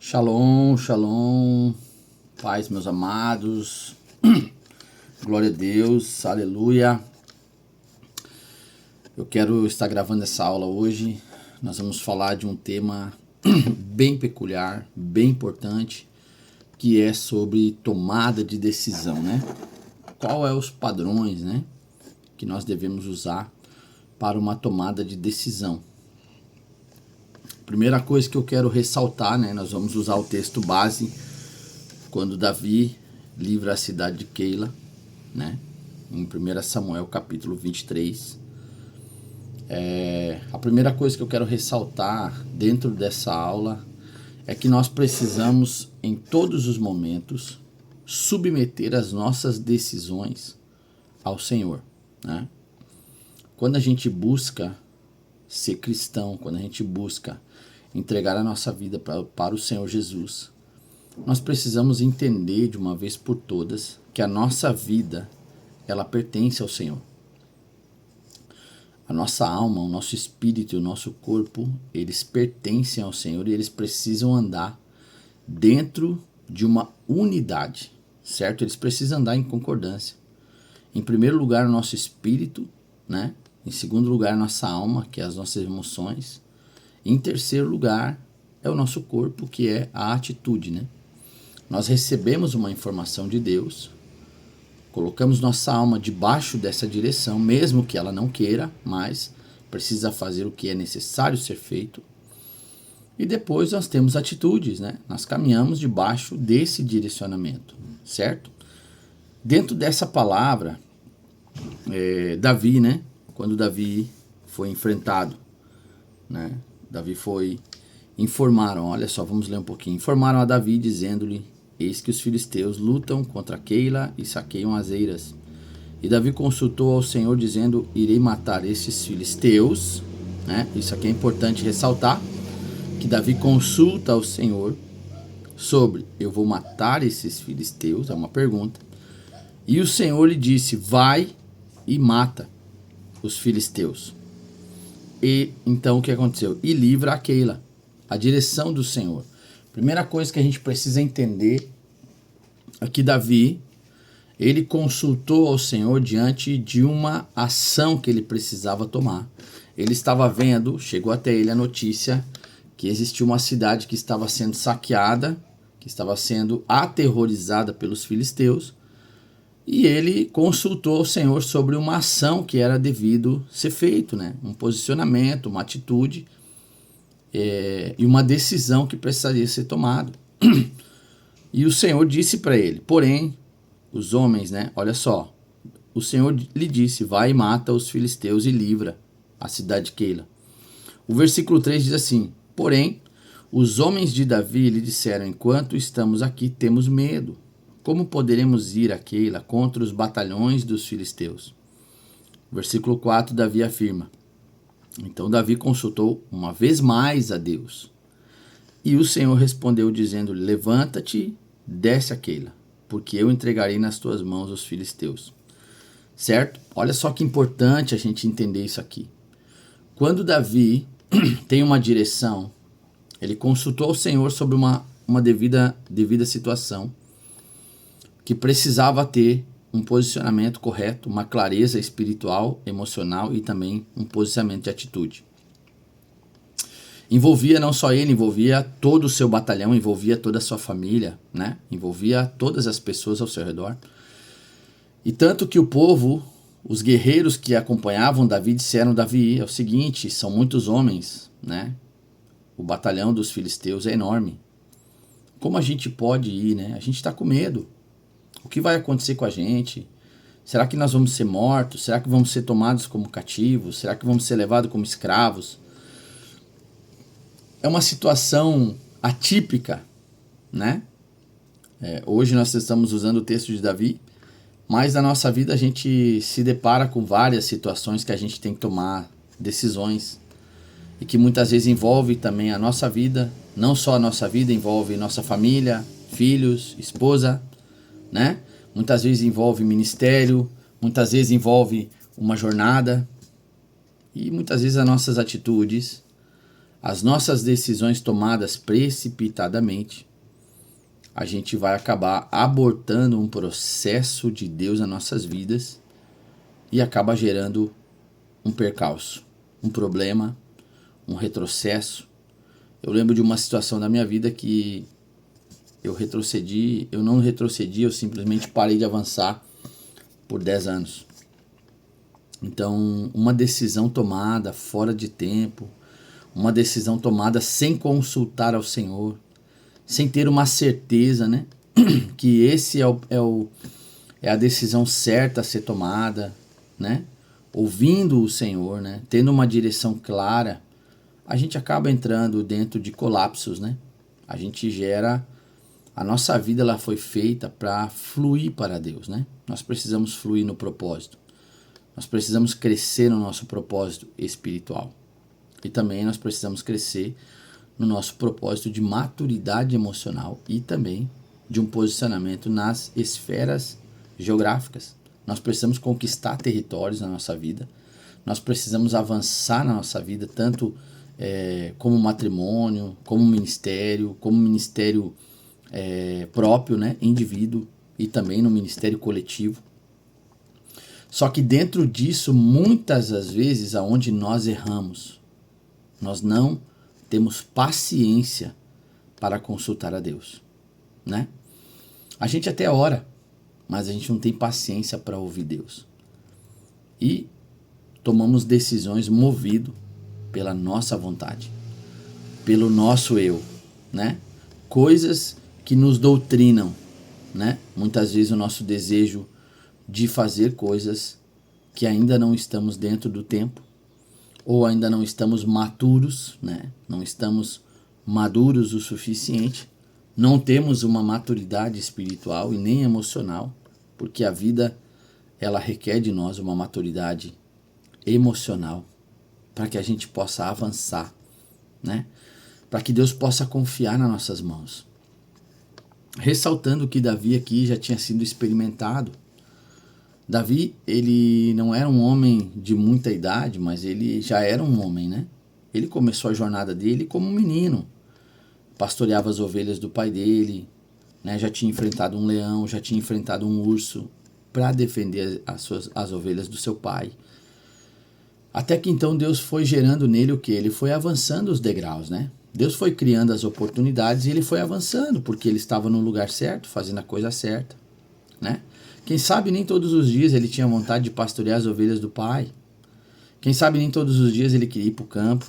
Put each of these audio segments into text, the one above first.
Shalom, shalom, paz, meus amados, glória a Deus, aleluia. Eu quero estar gravando essa aula hoje. Nós vamos falar de um tema bem peculiar, bem importante, que é sobre tomada de decisão, né? Qual é os padrões, né, que nós devemos usar para uma tomada de decisão? Primeira coisa que eu quero ressaltar, né, nós vamos usar o texto base quando Davi livra a cidade de Keila, né, em 1 Samuel capítulo 23. A primeira coisa que eu quero ressaltar dentro dessa aula é que nós precisamos, em todos os momentos, submeter as nossas decisões ao Senhor, né? Quando a gente busca ser cristão, quando a gente busca entregar a nossa vida para o Senhor Jesus, nós precisamos entender de uma vez por todas que a nossa vida, ela pertence ao Senhor. A nossa alma, o nosso espírito e o nosso corpo, eles pertencem ao Senhor e eles precisam andar dentro de uma unidade, certo? Eles precisam andar em concordância. Em primeiro lugar, o nosso espírito, né? Em segundo lugar, a nossa alma, que é as nossas emoções. Em terceiro lugar, é o nosso corpo, que é a atitude, né? Nós recebemos uma informação de Deus, colocamos nossa alma debaixo dessa direção, mesmo que ela não queira, mas precisa fazer o que é necessário ser feito. E depois nós temos atitudes, né? Nós caminhamos debaixo desse direcionamento, certo? Dentro dessa palavra, Davi, né? Quando Davi foi enfrentado, né? Davi foi, olha só, vamos ler um pouquinho. Informaram a Davi, dizendo-lhe: eis que os filisteus lutam contra Keila e saqueiam as eiras. E Davi consultou ao Senhor, dizendo: irei matar esses filisteus, né? Isso aqui é importante ressaltar, que Davi consulta ao Senhor sobre: eu vou matar esses filisteus, é uma pergunta. E o Senhor lhe disse: vai e mata os filisteus. E então o que aconteceu? E livra a Keila, a direção do Senhor. Primeira coisa que a gente precisa entender é que Davi, ele consultou ao Senhor diante de uma ação que ele precisava tomar. Ele estava vendo, chegou até ele a notícia que existia uma cidade que estava sendo saqueada, que estava sendo aterrorizada pelos filisteus, e ele consultou ao Senhor sobre uma ação que era devido ser feito, né? Um posicionamento, uma atitude e uma decisão que precisaria ser tomada. E o Senhor disse para ele, porém, os homens, né? Olha só, o Senhor lhe disse: vai e mata os filisteus e livra a cidade de Keila. O versículo 3 diz assim: porém, os homens de Davi lhe disseram: enquanto estamos aqui, temos medo. Como poderemos ir a Keila contra os batalhões dos filisteus? Versículo 4, Davi afirma: então Davi consultou uma vez mais a Deus. E o Senhor respondeu, dizendo-lhe: levanta-te, desce a Keila, porque eu entregarei nas tuas mãos os filisteus. Certo? Olha só que importante a gente entender isso aqui. Quando Davi tem uma direção, ele consultou o Senhor sobre uma devida situação, que precisava ter um posicionamento correto, uma clareza espiritual, emocional e também um posicionamento de atitude. Envolvia não só ele, envolvia todo o seu batalhão, envolvia toda a sua família, né? Envolvia todas as pessoas ao seu redor. E tanto que o povo, os guerreiros que acompanhavam Davi, disseram: Davi, é o seguinte, são muitos homens, né? O batalhão dos filisteus é enorme. Como a gente pode ir, né? A gente está com medo. O que vai acontecer com a gente? Será que nós vamos ser mortos? Será que vamos ser tomados como cativos? Será que vamos ser levados como escravos? É uma situação atípica, né? Hoje nós estamos usando o texto de Davi, mas na nossa vida a gente se depara com várias situações que a gente tem que tomar decisões e que muitas vezes envolve também a nossa vida. Não só a nossa vida, envolve nossa família, filhos, esposa, né? Muitas vezes envolve ministério, muitas vezes envolve uma jornada, e muitas vezes as nossas atitudes as nossas decisões tomadas precipitadamente, a gente vai acabar abortando um processo de Deus nas nossas vidas e acaba gerando um percalço, um problema, um retrocesso. Eu lembro de uma situação da minha vida que eu não retrocedi, eu simplesmente parei de avançar por 10 anos. Então, uma decisão tomada fora de tempo, uma decisão tomada sem consultar ao Senhor, sem ter uma certeza, né, que esse é a decisão certa a ser tomada, né, ouvindo o Senhor, né, tendo uma direção clara, a gente acaba entrando dentro de colapsos, né? A nossa vida ela foi feita para fluir para Deus, né? Nós precisamos fluir no propósito. Nós precisamos crescer no nosso propósito espiritual. E também nós precisamos crescer no nosso propósito de maturidade emocional e também de um posicionamento nas esferas geográficas. Nós precisamos conquistar territórios na nossa vida. Nós precisamos avançar na nossa vida, tanto como matrimônio, como ministério próprio, né, indivíduo, e também no ministério coletivo. Só que dentro disso, muitas das vezes, aonde nós erramos, nós não temos paciência para consultar a Deus, né? A gente até ora, mas a gente não tem paciência para ouvir Deus. E tomamos decisões movido pela nossa vontade, pelo nosso eu, né? Coisas que nos doutrinam, né? Muitas vezes o nosso desejo de fazer coisas que ainda não estamos dentro do tempo, ou ainda não estamos maturos, né? Não estamos maduros o suficiente, não temos uma maturidade espiritual e nem emocional, porque a vida ela requer de nós uma maturidade emocional para que a gente possa avançar, né? Para que Deus possa confiar nas nossas mãos. Ressaltando que Davi aqui já tinha sido experimentado. Davi, ele não era um homem de muita idade, mas ele já era um homem, né? Ele começou a jornada dele como um menino. Pastoreava as ovelhas do pai dele, né? Já tinha enfrentado um leão, já tinha enfrentado um urso para defender as ovelhas do seu pai. Até que então Deus foi gerando nele o que? Ele foi avançando os degraus, né? Deus foi criando as oportunidades e ele foi avançando, porque ele estava no lugar certo, fazendo a coisa certa, né? Quem sabe nem todos os dias ele tinha vontade de pastorear as ovelhas do pai. Quem sabe nem todos os dias ele queria ir para o campo,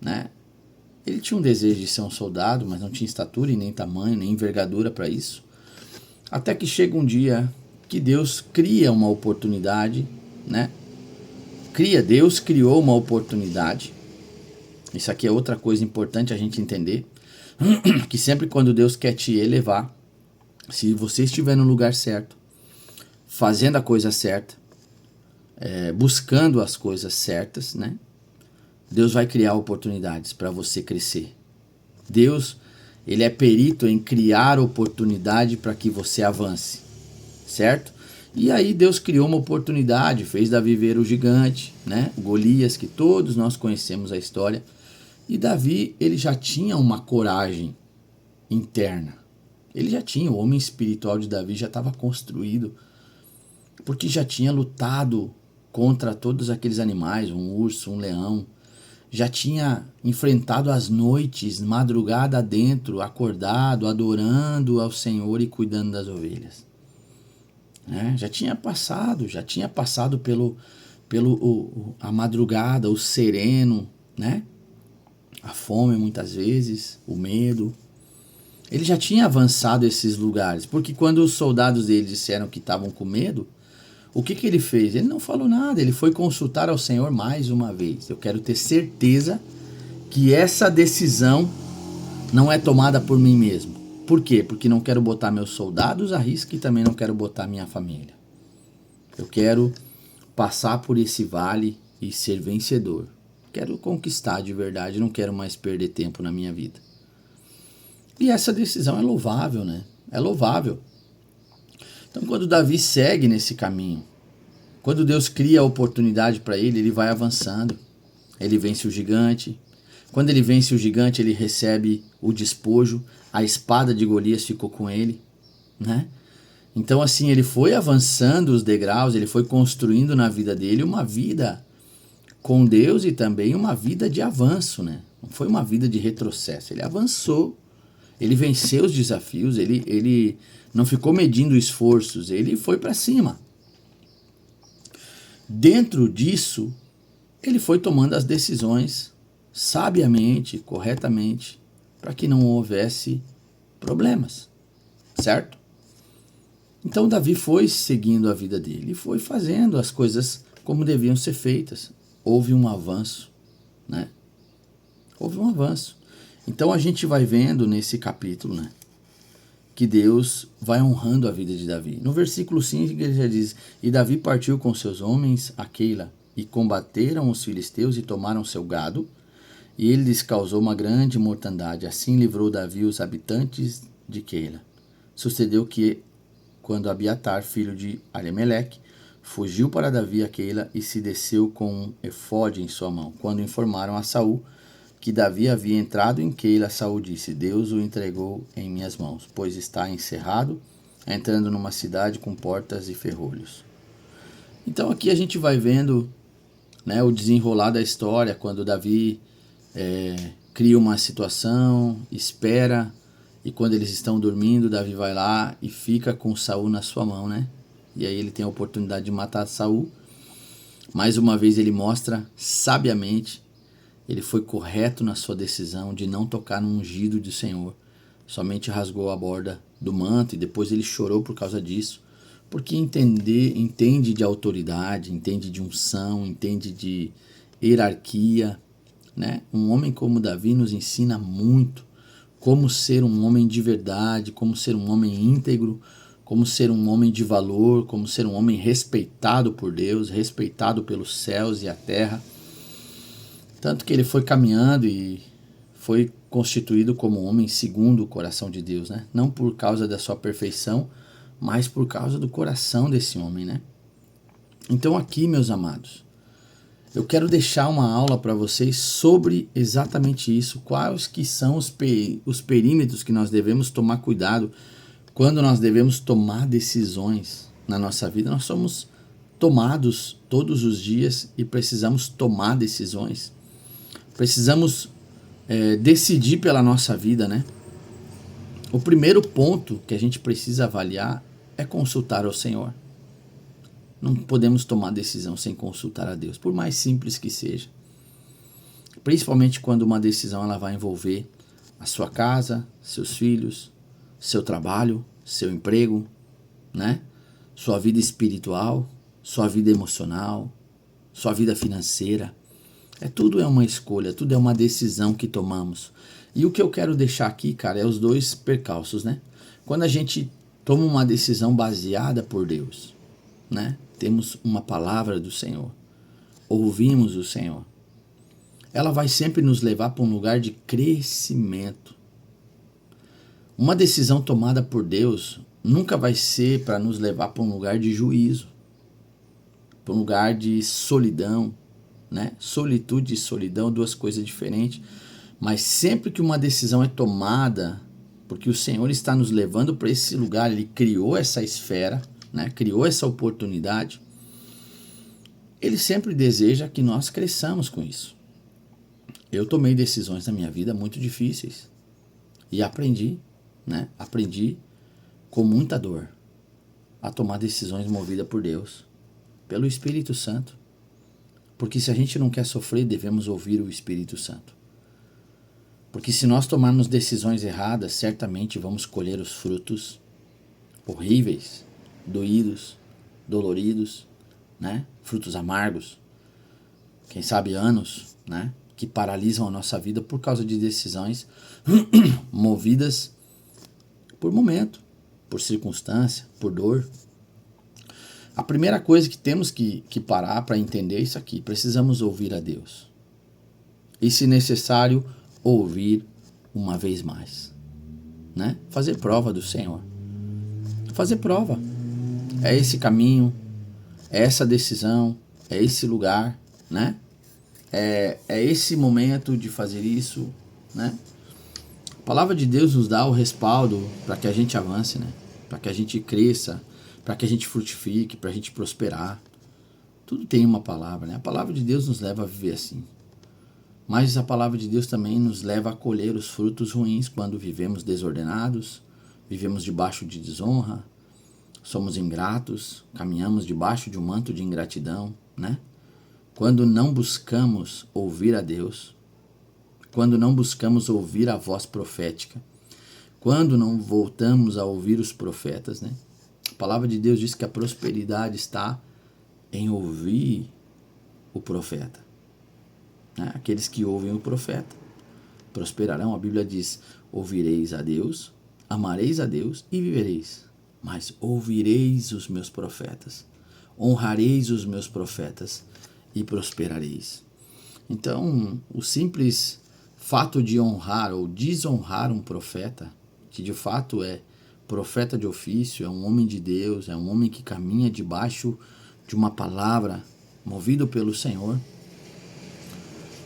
né? Ele tinha um desejo de ser um soldado, mas não tinha estatura e nem tamanho, nem envergadura para isso. Até que chega um dia que Deus cria uma oportunidade, né? Deus criou uma oportunidade. Isso aqui é outra coisa importante a gente entender, que sempre quando Deus quer te elevar, se você estiver no lugar certo, fazendo a coisa certa, buscando as coisas certas, né? Deus vai criar oportunidades para você crescer. Deus, ele é perito em criar oportunidade para que você avance, certo? E aí Deus criou uma oportunidade, fez Davi ver o gigante, né? Golias, que todos nós conhecemos a história. E Davi, ele já tinha uma coragem interna. Ele já tinha, o homem espiritual de Davi já estava construído, porque já tinha lutado contra todos aqueles animais, um urso, um leão. Já tinha enfrentado as noites, madrugada dentro, acordado, adorando ao Senhor e cuidando das ovelhas. Já tinha passado a madrugada, o sereno, né? A fome muitas vezes, o medo. Ele já tinha avançado esses lugares, porque quando os soldados dele disseram que estavam com medo, o que ele fez? Ele não falou nada, ele foi consultar ao Senhor mais uma vez. Eu quero ter certeza que essa decisão não é tomada por mim mesmo. Por quê? Porque não quero botar meus soldados a risco e também não quero botar minha família. Eu quero passar por esse vale e ser vencedor. Quero conquistar de verdade, não quero mais perder tempo na minha vida. E essa decisão é louvável, né? É louvável. Então, quando Davi segue nesse caminho, quando Deus cria a oportunidade para ele, ele vai avançando. Ele vence o gigante, Quando ele vence o gigante, ele recebe o despojo, a espada de Golias ficou com ele, né? Então assim, ele foi avançando os degraus, ele foi construindo na vida dele uma vida com Deus e também uma vida de avanço, né? Não foi uma vida de retrocesso, ele avançou, ele venceu os desafios, ele não ficou medindo esforços, ele foi para cima. Dentro disso, ele foi tomando as decisões sabiamente, corretamente, para que não houvesse problemas, certo? Então Davi foi seguindo a vida dele, foi fazendo as coisas como deviam ser feitas. Houve um avanço, né? Houve um avanço. Então a gente vai vendo nesse capítulo, né, que Deus vai honrando a vida de Davi. No versículo 5 ele já diz: E Davi partiu com seus homens a Keila, e combateram os filisteus e tomaram seu gado, e ele lhes causou uma grande mortandade. Assim livrou Davi os habitantes de Keila. Sucedeu que, quando Abiatar, filho de Alimeleque, fugiu para Davi a Keila e se desceu com um efode em sua mão. Quando informaram a Saul que Davi havia entrado em Keila, Saul disse: Deus o entregou em minhas mãos, pois está encerrado, entrando numa cidade com portas e ferrolhos. Então aqui a gente vai vendo, né, o desenrolar da história, quando Davi cria uma situação, espera, e quando eles estão dormindo, Davi vai lá e fica com Saul na sua mão, né? E aí ele tem a oportunidade de matar Saul. Mais uma vez ele mostra sabiamente, ele foi correto na sua decisão de não tocar no ungido do Senhor. Somente rasgou a borda do manto e depois ele chorou por causa disso. Porque entende de autoridade, entende de unção, entende de hierarquia, né? Um homem como Davi nos ensina muito como ser um homem de verdade, como ser um homem íntegro, como ser um homem de valor, como ser um homem respeitado por Deus, respeitado pelos céus e a terra. Tanto que ele foi caminhando e foi constituído como um homem segundo o coração de Deus, né? Não por causa da sua perfeição, mas por causa do coração desse homem, né? Então aqui, meus amados, eu quero deixar uma aula para vocês sobre exatamente isso, quais que são os perímetros que nós devemos tomar cuidado quando nós devemos tomar decisões na nossa vida. Nós somos tomados todos os dias e precisamos tomar decisões. Precisamos decidir pela nossa vida, né? O primeiro ponto que a gente precisa avaliar é consultar ao Senhor. Não podemos tomar decisão sem consultar a Deus, por mais simples que seja. Principalmente quando uma decisão ela vai envolver a sua casa, seus filhos, seu trabalho, seu emprego, né? Sua vida espiritual, sua vida emocional, sua vida financeira. Tudo é uma escolha, tudo é uma decisão que tomamos. E o que eu quero deixar aqui, cara, é os dois percalços, né? Quando a gente toma uma decisão baseada por Deus, né? Temos uma palavra do Senhor, ouvimos o Senhor, ela vai sempre nos levar para um lugar de crescimento. Uma decisão tomada por Deus nunca vai ser para nos levar para um lugar de juízo, para um lugar de solidão, né? Solitude e solidão, duas coisas diferentes. Mas sempre que uma decisão é tomada, porque o Senhor está nos levando para esse lugar, Ele criou essa esfera, né? Criou essa oportunidade, Ele sempre deseja que nós cresçamos com isso. Eu tomei decisões na minha vida muito difíceis e aprendi, né? Aprendi com muita dor a tomar decisões movidas por Deus, pelo Espírito Santo. Porque se a gente não quer sofrer, devemos ouvir o Espírito Santo. Porque se nós tomarmos decisões erradas, certamente vamos colher os frutos horríveis, doídos, doloridos, né? Frutos amargos, quem sabe anos, né? Que paralisam a nossa vida por causa de decisões movidas por momento, por circunstância, por dor. A primeira coisa que temos que parar para entender é isso aqui: precisamos ouvir a Deus. E, se necessário, ouvir uma vez mais, né? Fazer prova do Senhor. Fazer prova. É esse caminho, é essa decisão, é esse lugar, né? é esse momento de fazer isso, né? A palavra de Deus nos dá o respaldo para que a gente avance, né? Para que a gente cresça, para que a gente frutifique, para a gente prosperar. Tudo tem uma palavra, né? A palavra de Deus nos leva a viver assim. Mas a palavra de Deus também nos leva a colher os frutos ruins quando vivemos desordenados, vivemos debaixo de desonra, somos ingratos, caminhamos debaixo de um manto de ingratidão, né? Quando não buscamos ouvir a Deus, quando não buscamos ouvir a voz profética, quando não voltamos a ouvir os profetas, né? A palavra de Deus diz que a prosperidade está em ouvir o profeta, né? Aqueles que ouvem o profeta prosperarão. A Bíblia diz: ouvireis a Deus, amareis a Deus e vivereis. Mas ouvireis os meus profetas, honrareis os meus profetas e prosperareis. Então, o simples fato de honrar ou desonrar um profeta, que de fato é profeta de ofício, é um homem de Deus, é um homem que caminha debaixo de uma palavra, movido pelo Senhor,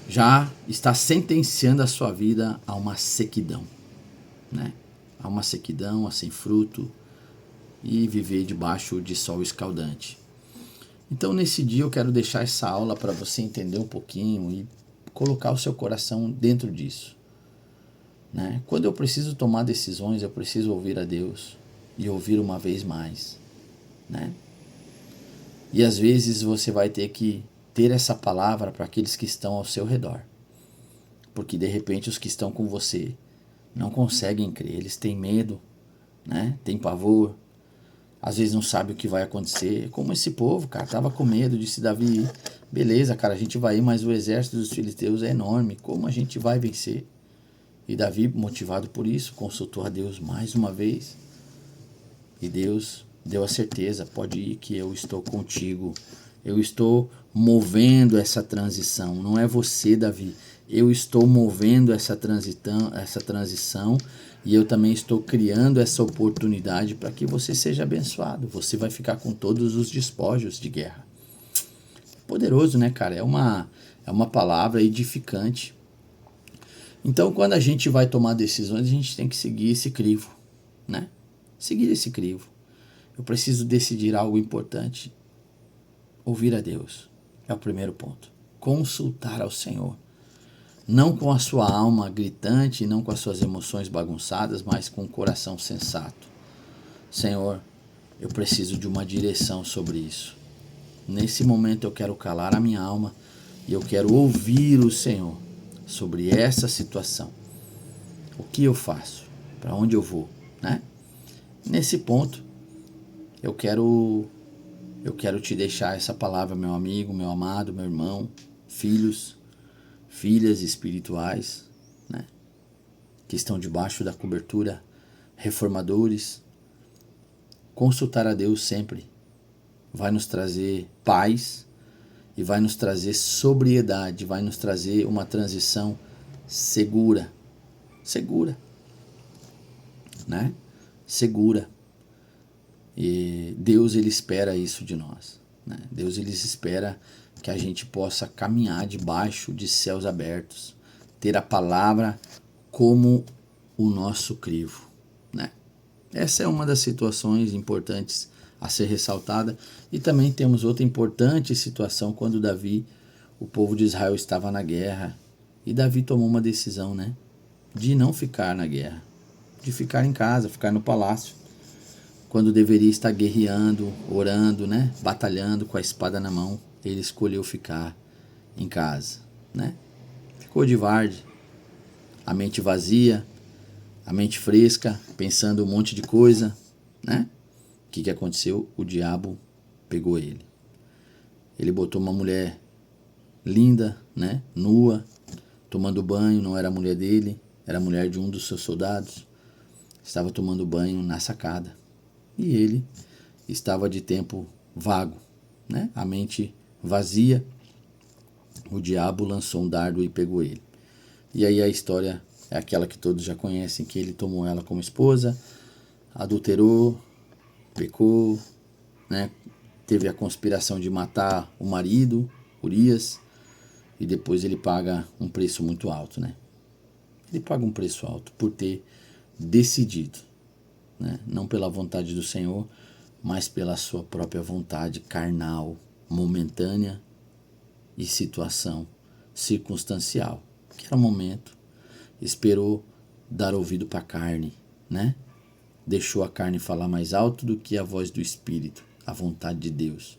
já está sentenciando a sua vida a uma sequidão, né? A uma sequidão, a sem fruto e viver debaixo de sol escaldante. Então, nesse dia eu quero deixar essa aula para você entender um pouquinho e colocar o seu coração dentro disso, né? Quando eu preciso tomar decisões, eu preciso ouvir a Deus e ouvir uma vez mais, né? E às vezes você vai ter que ter essa palavra para aqueles que estão ao seu redor, porque de repente os que estão com você não conseguem crer, eles têm medo, né? Têm pavor, às vezes não sabe o que vai acontecer, como esse povo, cara, tava com medo, disse Davi: beleza, cara, a gente vai ir, mas o exército dos filisteus é enorme, como a gente vai vencer? E Davi, motivado por isso, consultou a Deus mais uma vez, e Deus deu a certeza: pode ir que eu estou contigo, eu estou movendo essa transição, não é você, Davi, eu estou movendo essa transição e eu também estou criando essa oportunidade para que você seja abençoado, você vai ficar com todos os despojos de guerra. Poderoso, né, cara? É uma palavra edificante. Então, quando a gente vai tomar decisões, a gente tem que seguir esse crivo, né? Seguir esse crivo. Eu preciso decidir algo importante. Ouvir a Deus é o primeiro ponto. Consultar ao Senhor. Não com a sua alma gritante, não com as suas emoções bagunçadas, mas com o coração sensato. Senhor, eu preciso de uma direção sobre isso. Nesse momento eu quero calar a minha alma e eu quero ouvir o Senhor sobre essa situação. O que eu faço? Para onde eu vou, né? Nesse ponto, eu quero te deixar essa palavra, meu amigo, meu amado, meu irmão, filhos, filhas espirituais, né, que estão debaixo da cobertura, reformadores. Consultar a Deus sempre vai nos trazer paz e vai nos trazer sobriedade, vai nos trazer uma transição segura, né? Segura. E Deus, ele espera isso de nós, né? Deus, ele espera que a gente possa caminhar debaixo de céus abertos, ter a palavra como o nosso crivo, né? Essa é uma das situações importantes a ser ressaltada. E também temos outra importante situação quando Davi, o povo de Israel estava na guerra, e Davi tomou uma decisão, né, de não ficar na guerra, de ficar em casa, ficar no palácio, quando deveria estar guerreando, orando, né, batalhando com a espada na mão. Ele escolheu ficar em casa, né? Ficou de varde, a mente vazia, a mente fresca, pensando um monte de coisa, né? O que aconteceu? O diabo pegou ele. Ele botou uma mulher linda, né, nua, tomando banho, não era a mulher dele, era a mulher de um dos seus soldados. Estava tomando banho na sacada. E ele estava de tempo vago, né? A mente vazia. O diabo lançou um dardo e pegou ele. E aí a história é aquela que todos já conhecem, que ele tomou ela como esposa, adulterou, pecou, né? Teve a conspiração de matar o marido, Urias, e depois ele paga um preço muito alto, né? Ele paga um preço alto por ter decidido, né? Não pela vontade do Senhor, mas pela sua própria vontade carnal, momentânea e situação circunstancial. Que era o momento, esperou dar ouvido para a carne, né? Deixou a carne falar mais alto do que a voz do Espírito, a vontade de Deus.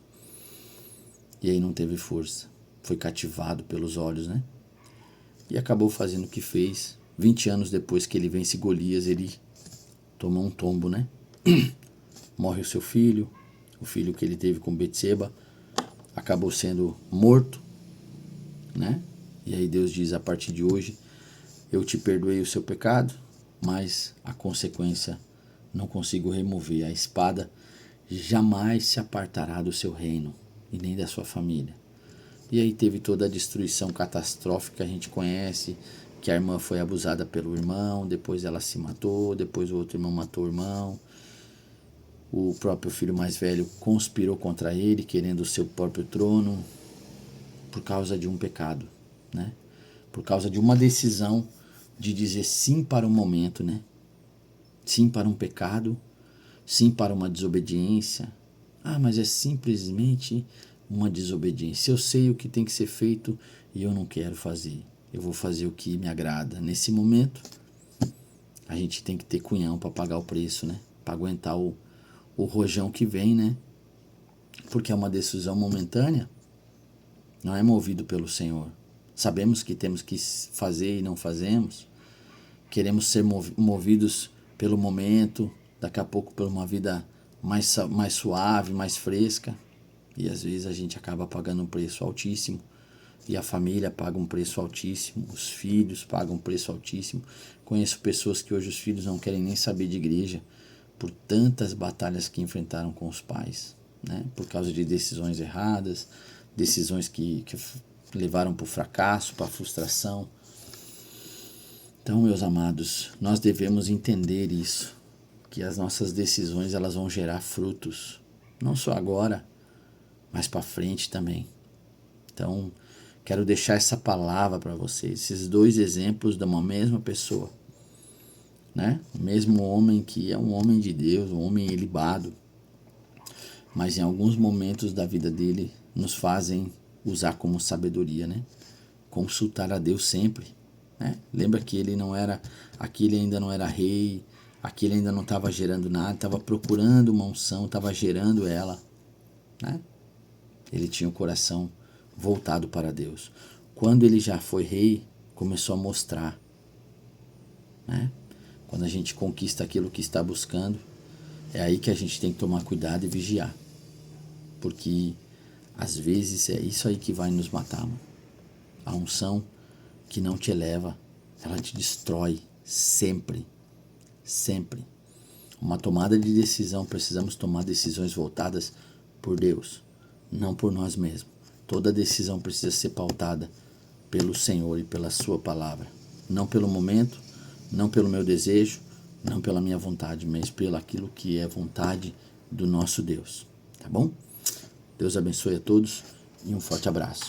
E aí não teve força, foi cativado pelos olhos, né? E acabou fazendo o que fez. 20 anos depois que ele vence Golias, ele tomou um tombo, né? Morre o seu filho, o filho que ele teve com Betseba, acabou sendo morto, né? E aí Deus diz, a partir de hoje, eu te perdoei o seu pecado, mas a consequência não consigo remover. A espada jamais se apartará do seu reino e nem da sua família. E aí teve toda a destruição catastrófica que a gente conhece, que a irmã foi abusada pelo irmão, depois ela se matou, depois o outro irmão matou o irmão. O próprio filho mais velho conspirou contra ele, querendo o seu próprio trono, por causa de um pecado, né? Por causa de uma decisão de dizer sim para um momento, né? Sim para um pecado, sim para uma desobediência. Ah, mas é simplesmente uma desobediência. Eu sei o que tem que ser feito e eu não quero fazer. Eu vou fazer o que me agrada. Nesse momento, a gente tem que ter cunhão para pagar o preço, né? Para aguentar o rojão que vem, né? Porque é uma decisão momentânea, não é movido pelo Senhor. Sabemos que temos que fazer e não fazemos. Queremos ser movidos pelo momento, daqui a pouco por uma vida mais suave, mais fresca. E às vezes a gente acaba pagando um preço altíssimo. E a família paga um preço altíssimo, os filhos pagam um preço altíssimo. Conheço pessoas que hoje os filhos não querem nem saber de igreja, por tantas batalhas que enfrentaram com os pais, né? Por causa de decisões erradas, decisões que levaram para o fracasso, para a frustração. Então, meus amados, nós devemos entender isso, que as nossas decisões elas vão gerar frutos, não só agora, mas para frente também. Então, quero deixar essa palavra para vocês, esses dois exemplos de uma mesma pessoa, né? O mesmo homem que é um homem de Deus, um homem ilibado, mas em alguns momentos da vida dele nos fazem usar como sabedoria, né? Consultar a Deus sempre, né? Lembra que ele ainda não era rei, aqui ele ainda não estava gerando nada, estava procurando uma unção, estava gerando ela, né? Ele tinha o coração voltado para Deus. Quando ele já foi rei, começou a mostrar, né? Quando a gente conquista aquilo que está buscando, é aí que a gente tem que tomar cuidado e vigiar. Porque às vezes é isso aí que vai nos matar, mano. A unção que não te eleva, ela te destrói sempre. Sempre. Uma tomada de decisão, precisamos tomar decisões voltadas por Deus, não por nós mesmos. Toda decisão precisa ser pautada pelo Senhor e pela sua palavra. Não pelo momento, não pelo meu desejo, não pela minha vontade, mas pelo aquilo que é vontade do nosso Deus. Tá bom? Deus abençoe a todos e um forte abraço.